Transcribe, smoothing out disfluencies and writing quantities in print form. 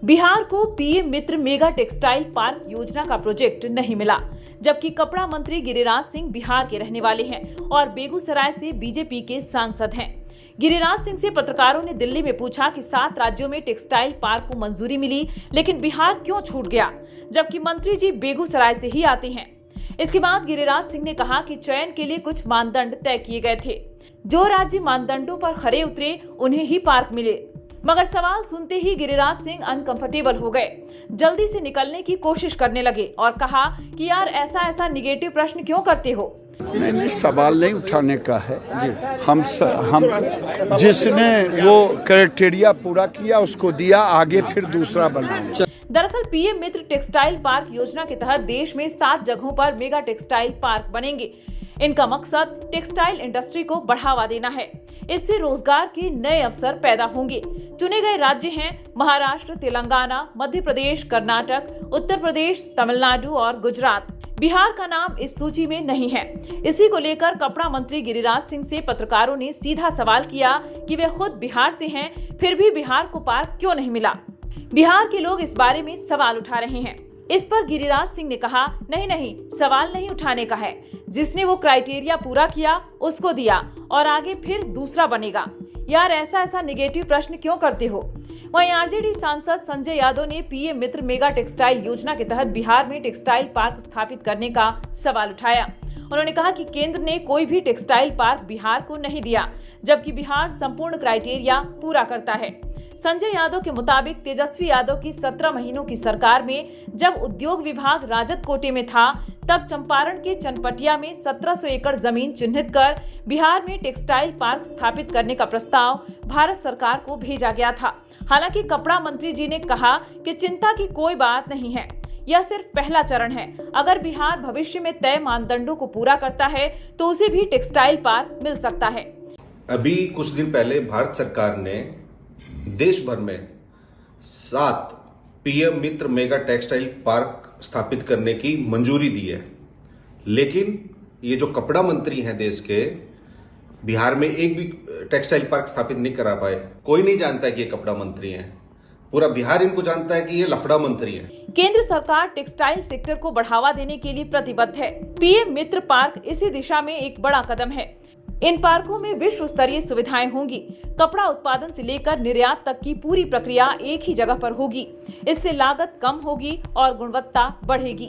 बिहार को पीएम मित्र mega textile park योजना का प्रोजेक्ट नहीं मिला, जबकि कपड़ा मंत्री गिरिराज सिंह बिहार के रहने वाले हैं और बेगूसराय से बीजेपी के सांसद हैं। गिरिराज सिंह से पत्रकारों ने दिल्ली में पूछा कि 7 राज्यों में टेक्सटाइल पार्क को मंजूरी मिली, लेकिन बिहार क्यों छूट गया, जबकि मंत्री जी बेगूसराय से ही आते हैं। इसके बाद गिरिराज सिंह ने कहा कि चयन के लिए कुछ मानदंड तय किए गए थे। जो राज्य मानदंडों पर खरे उतरे उन्हें ही पार्क मिले। मगर सवाल सुनते ही गिरिराज सिंह अनकंफर्टेबल हो गए, जल्दी से निकलने की कोशिश करने लगे और कहा कि यार ऐसा निगेटिव प्रश्न क्यों करते हो। नहीं, सवाल नहीं उठाने का है। हम जिसने वो क्राइटेरिया पूरा किया उसको दिया, आगे फिर दूसरा बनाएंगे। दरअसल पीएम मित्र टेक्सटाइल पार्क योजना के तहत देश में 7 जगहों पर मेगा टेक्सटाइल पार्क बनेंगे। इनका मकसद टेक्सटाइल इंडस्ट्री को बढ़ावा देना है। इससे रोजगार के नए अवसर पैदा होंगे। चुने गए राज्य हैं महाराष्ट्र, तेलंगाना, मध्य प्रदेश, कर्नाटक, उत्तर प्रदेश, तमिलनाडु और गुजरात। बिहार का नाम इस सूची में नहीं है। इसी को लेकर कपड़ा मंत्री गिरिराज सिंह से पत्रकारों ने सीधा सवाल किया कि वे खुद बिहार से हैं, फिर भी बिहार को पार्क क्यों नहीं मिला। बिहार के लोग इस बारे में सवाल उठा रहे हैं। इस पर गिरिराज सिंह ने कहा, नहीं, सवाल नहीं उठाने का है। जिसने वो क्राइटेरिया पूरा किया उसको दिया और आगे फिर दूसरा बनेगा। यार ऐसा निगेटिव प्रश्न क्यों करते हो। वहीं आरजेडी सांसद संजय यादव ने पीएम मित्र मेगा टेक्सटाइल योजना के तहत बिहार में टेक्सटाइल पार्क स्थापित करने का सवाल उठाया। उन्होंने कहा कि केंद्र ने कोई भी टेक्सटाइल पार्क बिहार को नहीं दिया, जबकि बिहार संपूर्ण क्राइटेरिया पूरा करता है। संजय यादव के मुताबिक तेजस्वी यादव की 17 महीनों की सरकार में जब उद्योग विभाग राजद कोटे में था, तब चंपारण के चनपटिया में 1700 एकड़ जमीन चिन्हित कर बिहार में टेक्सटाइल पार्क स्थापित करने का प्रस्ताव भारत सरकार को भेजा गया था। हालांकि कपड़ा मंत्री जी ने कहा कि चिंता की कोई बात नहीं है, यह सिर्फ पहला चरण है। अगर बिहार भविष्य में तय मानदंडों को पूरा करता है तो उसे भी टेक्सटाइल पार्क मिल सकता है। अभी कुछ दिन पहले भारत सरकार ने देश भर में 7 पीएम मित्र मेगा टेक्सटाइल पार्क स्थापित करने की मंजूरी दी है, लेकिन ये जो कपड़ा मंत्री हैं देश के, बिहार में एक भी टेक्सटाइल पार्क स्थापित नहीं करा पाए। कोई नहीं जानता है कि ये कपड़ा मंत्री हैं, पूरा बिहार इनको जानता है कि ये लफड़ा मंत्री हैं। केंद्र सरकार टेक्सटाइल सेक्टर को बढ़ावा देने के लिए प्रतिबद्ध है। पीएम मित्र पार्क इसी दिशा में एक बड़ा कदम है। इन पार्कों में विश्व स्तरीय सुविधाएं होंगी। कपड़ा उत्पादन से लेकर निर्यात तक की पूरी प्रक्रिया एक ही जगह पर होगी। इससे लागत कम होगी और गुणवत्ता बढ़ेगी।